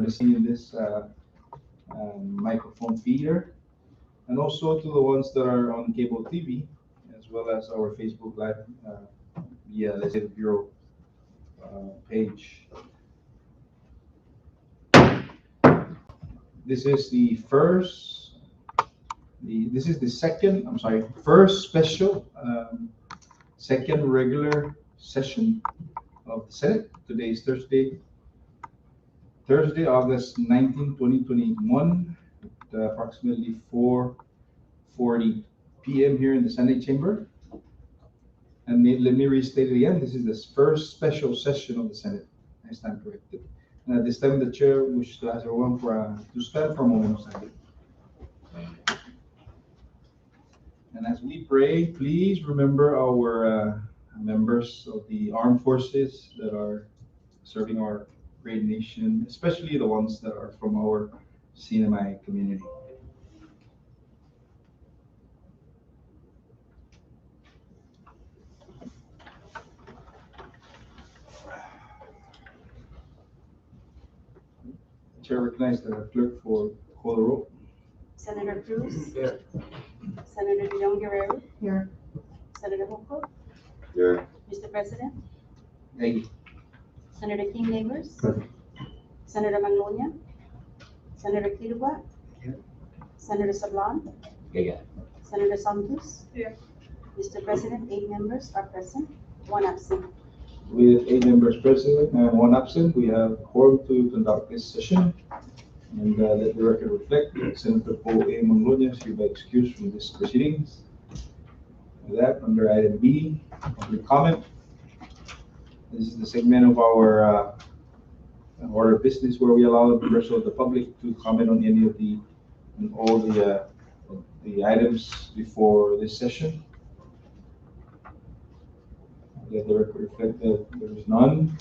listening in this microphone feeder, and also to the ones that are on cable TV, as well as our Facebook Live via Legislative Bureau page. This is the first, this is the second, I'm sorry, first special, second regular session of the Senate. Today is Thursday, August 19, 2021, at approximately 4:40 p.m. here in the Senate chamber. And let me restate it again. This is the first special session of the Senate. I stand corrected. And at this time, the chair wishes to ask everyone to stand for a moment of silence. And as we pray, please remember our members of the armed forces that are serving our great nation, especially the ones that are from our CNMI community. Chair recognizes the clerk for call the roll. Senator Cruz, Here. Senator De Leon Guerrero, Here. Senator Hoco, Here. Mr. President, Thank you. Senator King Neighbors, Present. Senator Magnolia, Senator Kiruba, Here. Senator Sablan, Yeah. Senator Santos. Here. Mr. President, 8 members are present, 1 absent. With 8 members present and 1 absent, we have quorum to conduct this session. And let the record reflect that Senator Paul A. Manglonia is hereby excused from this proceedings. With that, under item B, public comment. This is the segment of our order of business where we allow members of the public to comment on any of all the items before this session. Let the record reflect that there is none.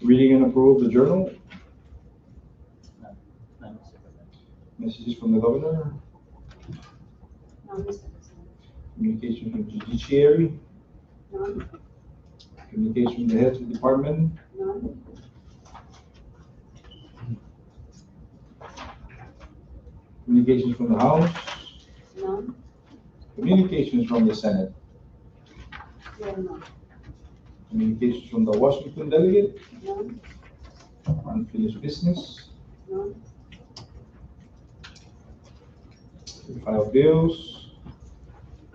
Reading and approve the journal. Messages from the governor. None, Mr. President. Communication from judiciary. None, Communication from the heads of department. none, Communications from the House. none, Communications from the Senate. there are none, Communications from the Washington delegate. none, Unfinished business. none, File bills.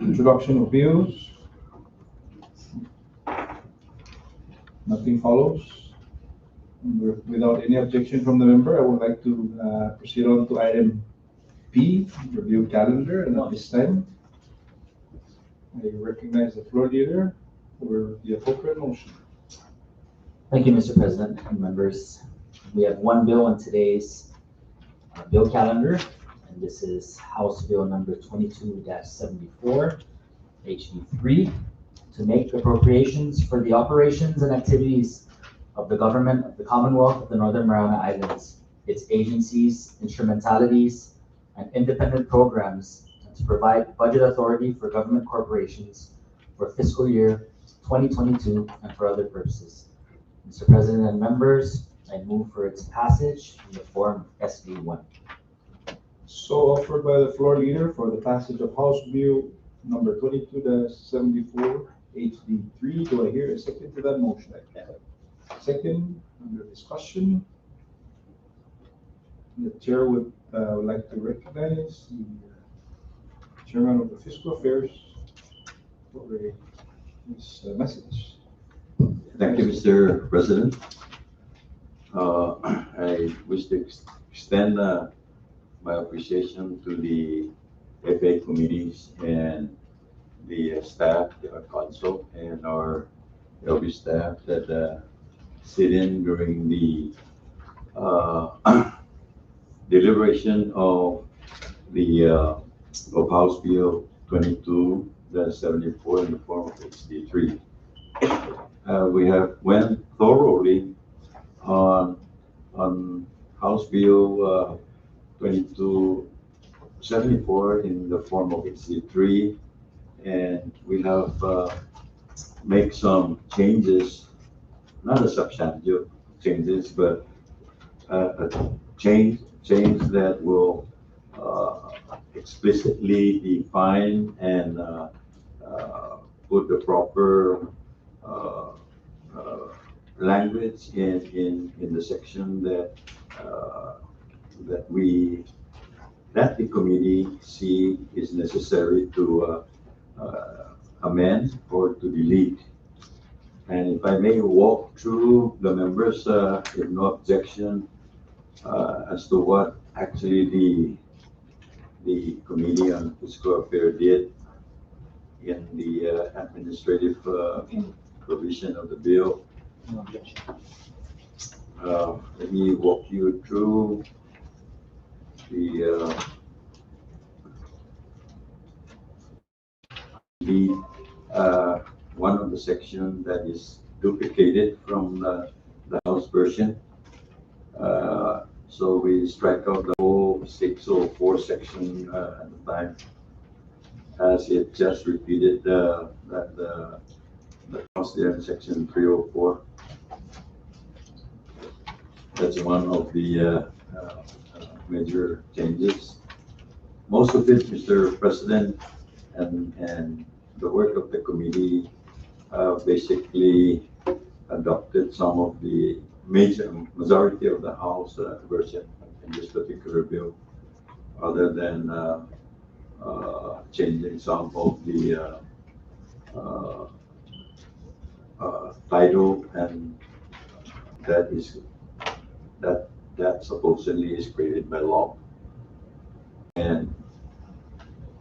Introduction of bills. Nothing follows. Without any objection from the member, I would like to proceed on to item P, review calendar, and at this time, I recognize the floor leader for the appropriate motion. Thank you, Mr. President and members. We have one bill on today's bill calendar, and this is House Bill number 22-74, HB3, to make appropriations for the operations and activities of the government of the Commonwealth of the Northern Mariana Islands, its agencies, instrumentalities, and independent programs, and to provide budget authority for government corporations for fiscal year 2022 and for other purposes. Mr. President and members, I move for its passage in the form of SB1. So offered by the floor leader for the passage of House Bill number 22-74, HB3. Do I hear a second to that motion? Second, under discussion. The chair would like to recognize the chairman of the Fiscal Affairs for his message. Thank you, Mr. President. I wish to extend my appreciation to the FA committees and the staff, our council, and our LB staff that sit in during the deliberation of House Bill 22-74 in the form of HB3. We have went thoroughly on House Bill 22-74 in the form of HB3, and we have make some changes not a substantive changes, but a change that will explicitly define and put the proper uh, uh, language in the section uh, that we, that the committee see is necessary to amend or to delete. And if I may walk through the members, with no objection, as to what actually the Committee on Fiscal Affairs did in the administrative provision of the bill. No objection. Let me walk you through the one of the section that is duplicated from the House version. So we strike out the whole 604 section at the time, as it just repeated the House there in section 304. That's one of the major changes. Most of it, Mr. President, and the work of the committee basically adopted some of the majority of the House version in this particular bill, other than changing some of the title, and that is that supposedly is created by law, and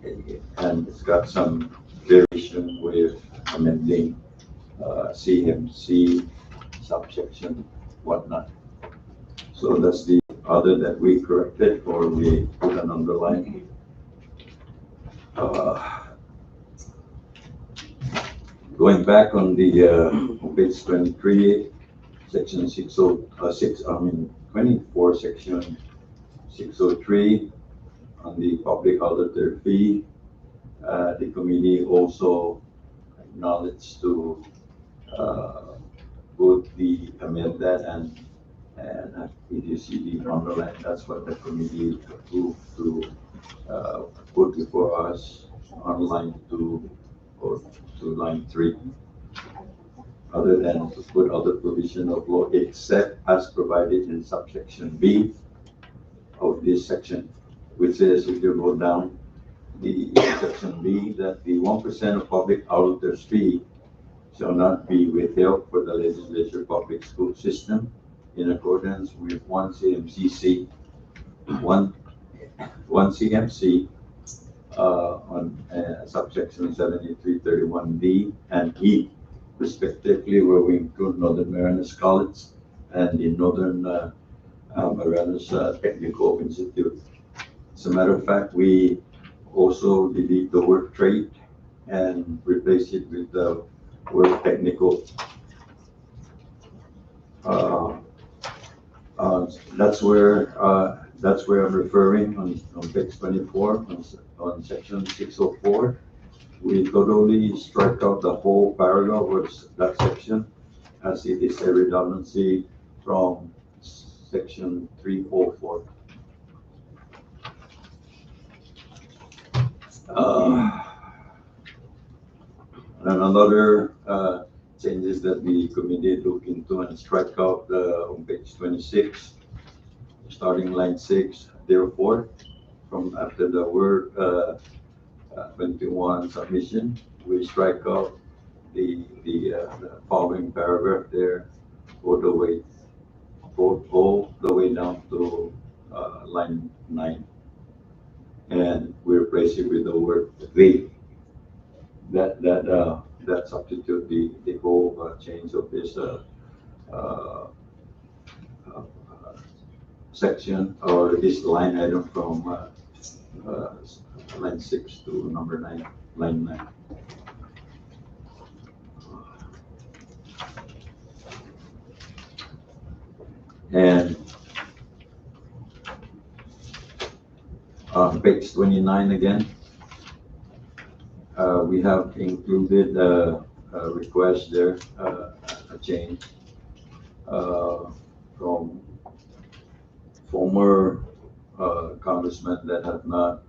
it's got some variation with amending CMC subsection whatnot. So that's the other that we corrected, or we put an underline. Going back on the on page 23, section 606, 24, section 603, on the public auditor fee, the committee also acknowledged to put the amend that, and if you see the underline, that's what the committee approved to put before us on line 2 or to line 3. Other than to put other provision of law except as provided in subsection B of this section, which says, if you go down the section B, that the 1% of public auditor's fee shall not be withheld for the legislature public school system in accordance with 1 CMCC, 1 CMC on subsection 7331D and E, respectively, where we include Northern Marianas College and the Northern Marianas Technical Institute. As a matter of fact, we also delete the word trade and replace it with the word technical. That's where I'm referring on page 24 on section 604. We totally strike out the whole paragraph or that section, as it is a redundancy from section 304. And another changes that the committee look into and strike out on page 26, starting line 6, therefore, from after the word 21 submission, we strike out the following paragraph there, all the way down to line 9, and we replace it with the word they. That substitute the whole change of this section or this line item from line 6 to number 9, line 9. And on page 29 again, we have included a request there, a change from former congressmen that have not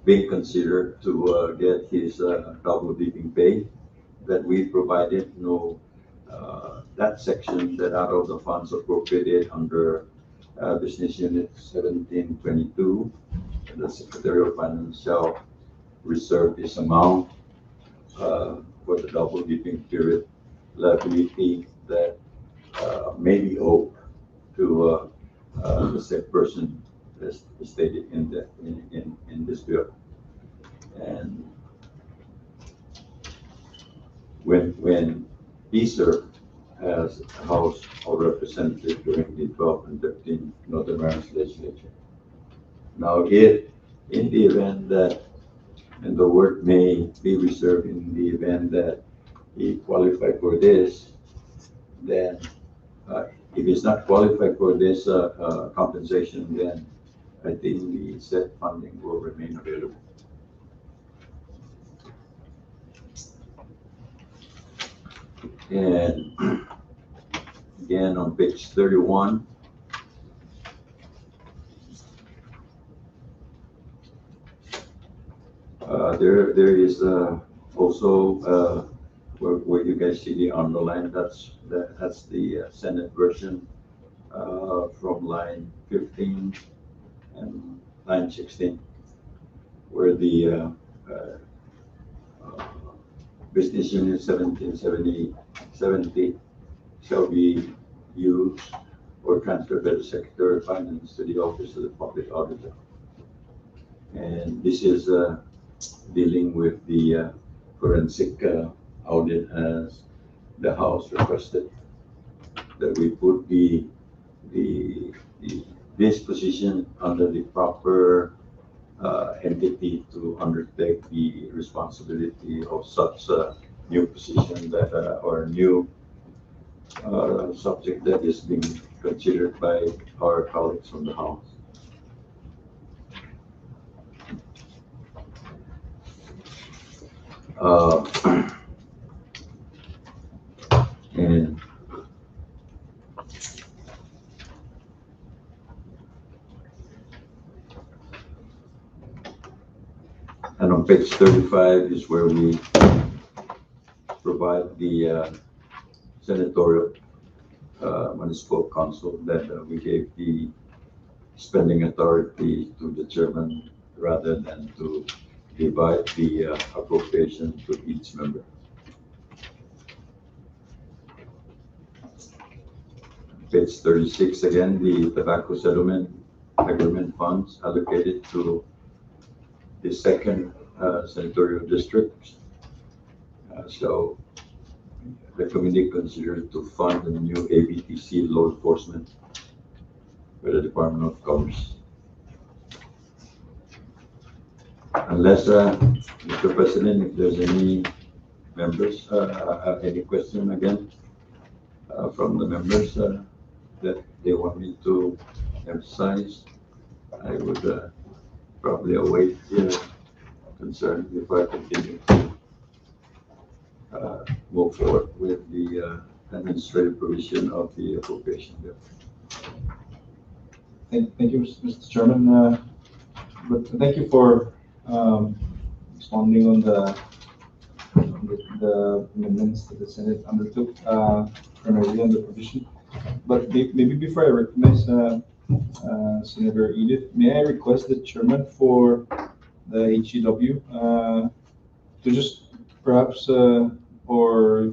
been considered to get his double dipping pay, that we provided that section that out of the funds appropriated under Business Unit 1722, the Secretary of Finance shall reserve this amount for the double dipping period liability that may be owed to the said person as stated in this bill. And when he served as a House of Representative during the 12 and 13 Northern Ireland legislature. Now, if in the event that, and the word may be reserved in the event that he qualified for this, then if he's not qualified for this compensation, then I think the said funding will remain available. And again, on page 31, there is also where you guys see the underline. That's the Senate version from line 15 and line 16, where the Business Unit 1770 shall be used or transferred by the Secretary of Finance to the Office of the Public Auditor. And this is dealing with the forensic audit, as the House requested that we put this position under the proper entity to undertake the responsibility of such new position that or new subject that is being considered by our colleagues from the House. And on page 35 is where we provide the senatorial municipal council that we gave the spending authority to the chairman rather than to divide the appropriation to each member. Page 36, again, the tobacco settlement agreement funds allocated to the second senatorial district. So the committee considered to fund the new ABTC law enforcement by the Department of Commerce. Unless, Mr. President, if there's any members, any question again from the members that they want me to emphasize, I would probably await your concern before I continue to move forward with the administrative provision of the appropriation bill. Thank you, Mr. Chairman. But thank you for responding on the amendments that the Senate undertook primarily on the provision. But maybe before I recognize Senator Edith, may I request the chairman for the HEW to just perhaps or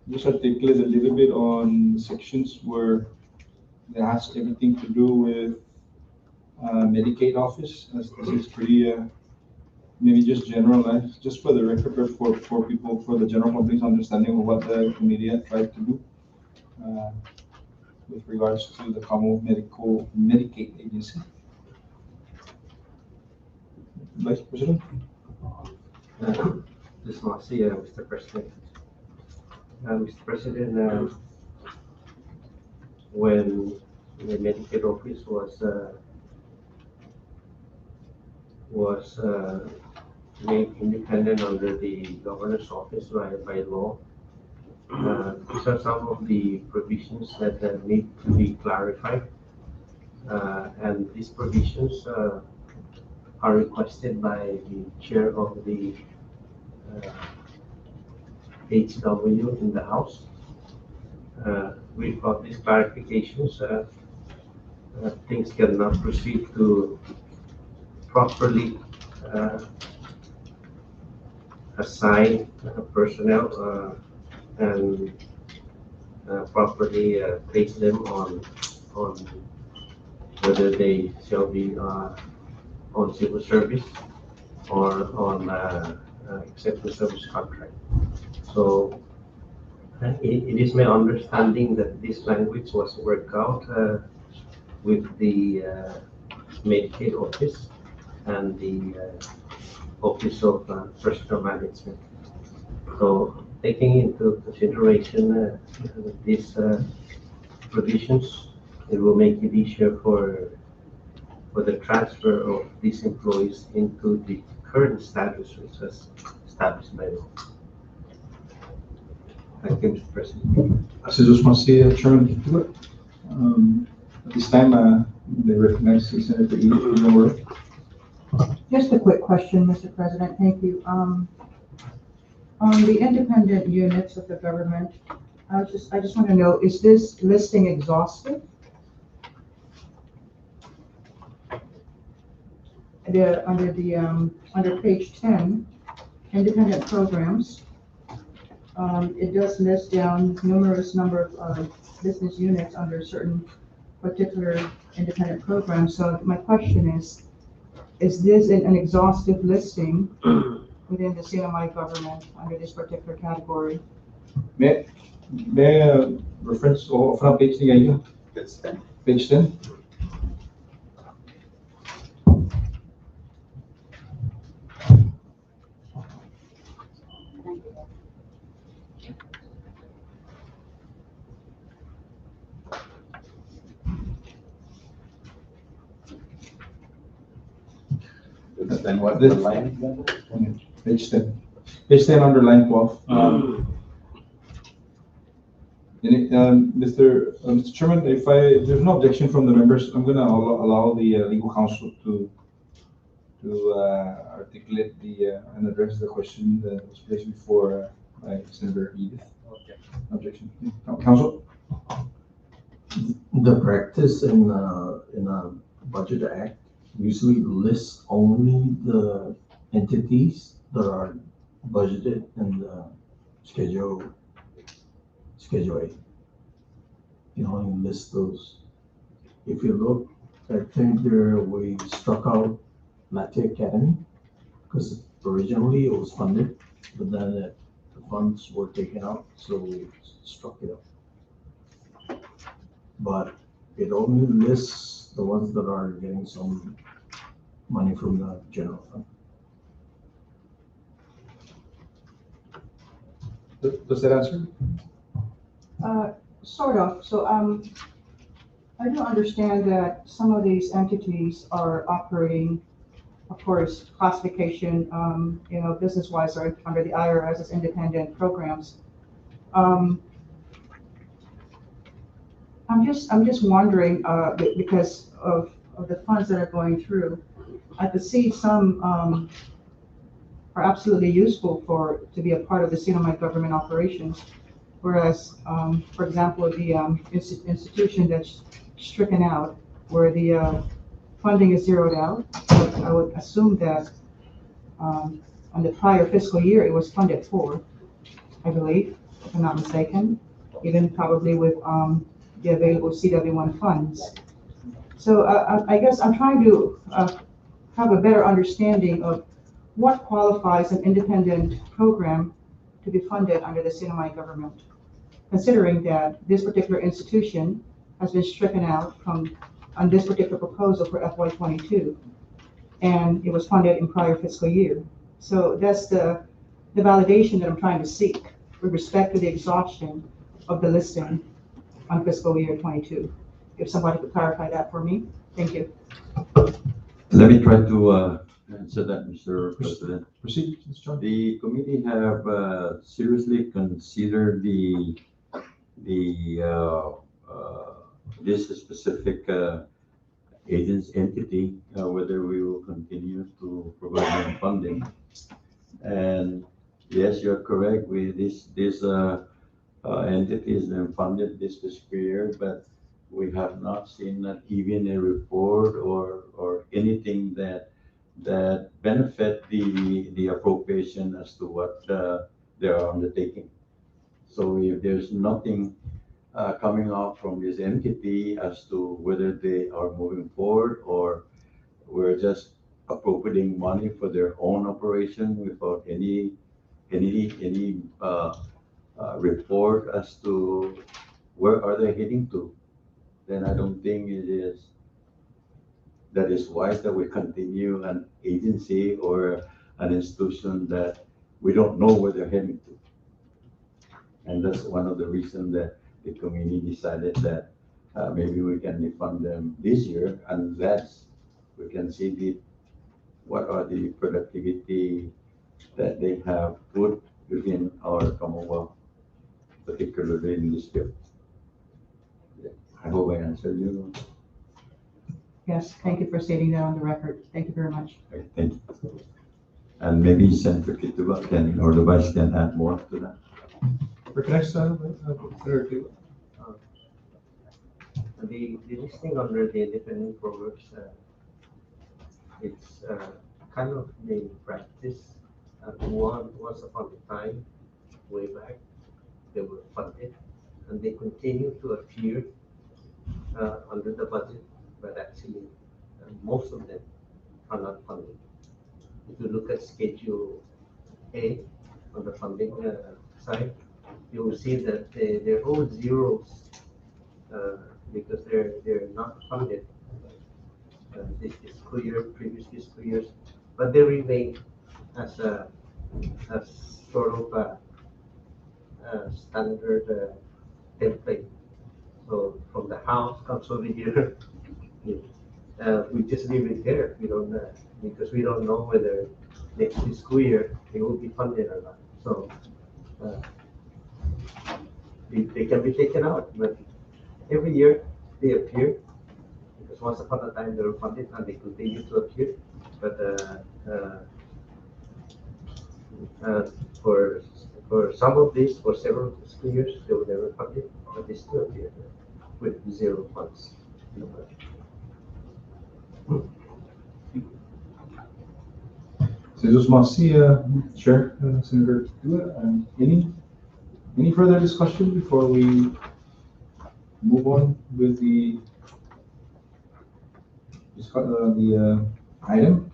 just articulate a little bit on sections where it has everything to do with Medicaid office, as it's pretty maybe just generalized, just for the record, for people, for the general public's understanding of what the committee had tried to do with regards to the Commonwealth Medicaid Agency. Vice President? Just want to see Mr. President. Mr. President, when the Medicaid office was made independent under the governor's office by law, These are some of the provisions that need to be clarified. And these provisions are requested by the chair of the HW in the House. Without these clarifications, things cannot proceed to properly assign personnel and properly place them on whether they shall be on civil service or on executive service contract. So it is my understanding that this language was worked out with the Medicaid office and the Office of Personnel Management. So taking into consideration these provisions, it will make it easier for the transfer of these employees into the current status which was established by law. Thank you, Mr. President. I just want to see Chairman do it. At this time, they recognize Senator Eden. Just a quick question, Mr. President. Thank you. On the independent units of the government, I just want to know, is this listing exhaustive? Under page 10, independent programs, it does list down numerous number of business units under certain particular independent programs. So my question is this an exhaustive listing within the CNMI government under this particular category? May I reference o from page ni kayo? That's 10. Page 10? That's 10 what, the line? Page 10. Page 10 under line 12. Mr. Chairman, if there's no objection from the members, I'm going to allow the legal counsel to articulate and address the question that was placed before by Senator Edith. Objection. Counsel? The practice in a budget act usually lists only the entities that are budgeted in the Schedule A. You only list those. If you look, I think we struck out Latte Academy because originally it was funded, but then the funds were taken out, so we struck it out. But it only lists the ones that are getting some money from the general fund. Does that answer? Sort of. So I do understand that some of these entities are operating, of course, classification, business-wise are under the IRS as independent programs. I'm just wondering, because of the funds that are going through, I could see some are absolutely useful to be a part of the CNMI government operations. Whereas, for example, the institution that's stricken out, where the funding is zeroed out, I would assume that on the prior fiscal year, it was funded for, I believe, if I'm not mistaken, even probably with the available CW1 funds. So I guess I'm trying to have a better understanding of what qualifies an independent program to be funded under the CNMI government, considering that this particular institution has been stricken out on this particular proposal for FY22, and it was funded in prior fiscal year. So that's the validation that I'm trying to seek with respect to the exhaustion of the listing on fiscal year 22. If somebody could clarify that for me, thank you. Let me try to answer that, Mr. President. Proceed, Mr. John. The committee have seriously considered this specific entity, whether we will continue to provide them funding. And yes, you're correct, this entity has been funded this fiscal year, but we have not seen not even a report or anything that benefit the appropriation as to what they are undertaking. So if there's nothing coming out from this entity as to whether they are moving forward or we're just appropriating money for their own operation without any report as to where are they heading to, then I don't think that is wise that we continue an agency or an institution that we don't know where they're heading to. And that's one of the reasons that the committee decided that maybe we can defund them this year unless we can see what are the productivity that they have put within our Commonwealth, particularly in this field. Yeah, I hope I answered you. Yes, thank you for stating that on the record. Thank you very much. Okay, thank you. And maybe Senator Kituba can, or the vice can add more to that. Recognize, The listing under the independent programs, it's kind of the practice. Once upon a time, way back, they were funded, and they continue to appear under the budget, but actually most of them are not funded. If you look at Schedule A on the funding side, you will see that they're all zeros because they're not funded this fiscal year, previous fiscal years, but they remain as sort of a standard template. So from the House comes over here, we just leave it there. We don't because we don't know whether next fiscal year they will be funded or not. So they can be taken out, but every year they appear because once upon a time they were funded and they continue to appear. But for some of these, for several fiscal years, they were never funded, but they still appear with zero funds in the budget. Jesus Masi, Chair, Senator Kituba, any further discussion before we move on with the item?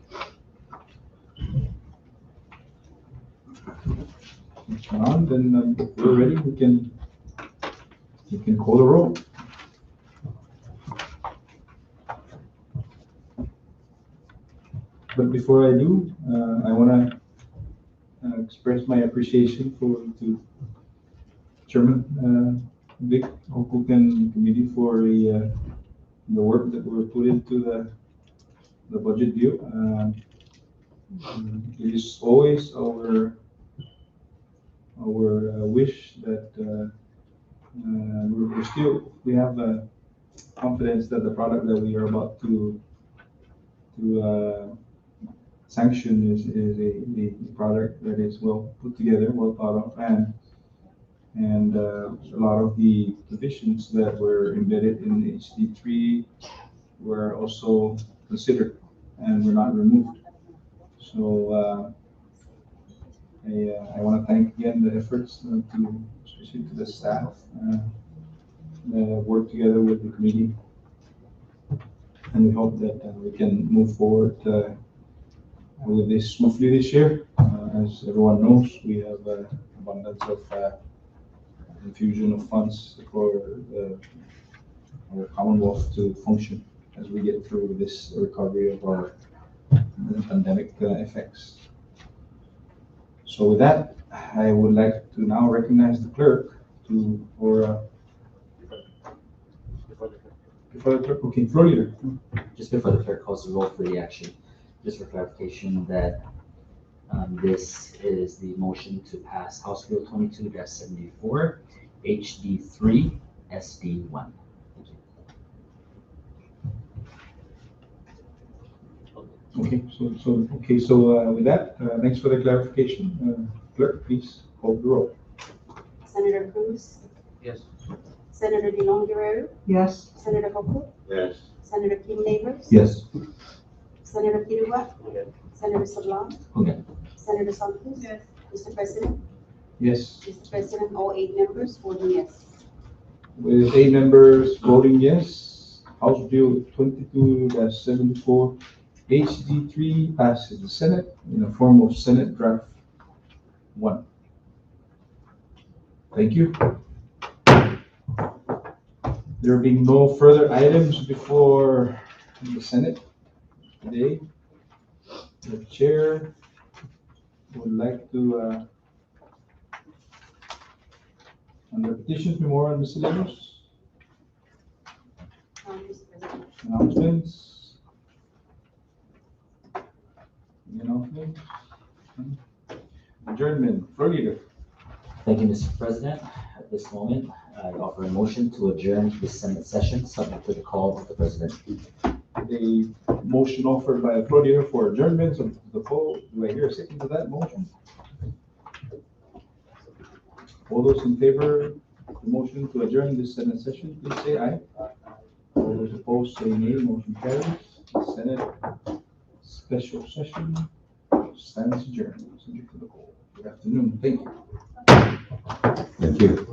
If not, then we're ready. We can call the roll. But before I do, I want to express my appreciation to Chairman Vic Hocook and committee for the work that were put into the budget deal. It is always our wish that we have confidence that the product that we are about to sanction is a product that is well put together, well thought of, and a lot of the provisions that were embedded in HD3 were also considered and were not removed. So I want to thank again the efforts especially to the staff that worked together with the committee, and we hope that we can move forward with this smoothly this year. As everyone knows, we have abundance of infusion of funds for our Commonwealth to function as we get through this recovery of our pandemic effects. So with that, I would like to now recognize the clerk before the clerk, okay, floor leader. Just before the clerk calls the roll for the action, just for clarification, that this is the motion to pass House Bill 22-74, HD3, SD1. Thank you. Okay, so with that, thanks for the clarification. Clerk, please call the roll. Senator Cruz, Yes. Senator De Leon Guerrero, Yes, Senator Hoku, Yes. Senator Kim Neighbors, Yes. Senator Kirua, Yes. Senator Sablan, Okay. Senator Santos. Yes. Mr. President, Yes. Mr. President, all 8 members voting yes. With 8 members voting yes, House Bill 22-74 HD3 passes the Senate in the form of Senate Draft 1. Thank you. There being no further items before the Senate today, the chair would like to, under petitions, memorial, miscellaneous, Mr. President, announcements. Any announcements? Adjournment, floor leader. Thank you, Mr. President. At this moment, I offer a motion to adjourn the Senate session, subject to the call of the President. A motion offered by the floor leader for adjournment of the poll. Do I hear a second to that motion? All those in favor of the motion to adjourn this Senate session, please say aye. All those opposed, say nay. Motion carries. The Senate special session stands adjourned, subject to the poll. Good afternoon. Thank you. Thank you.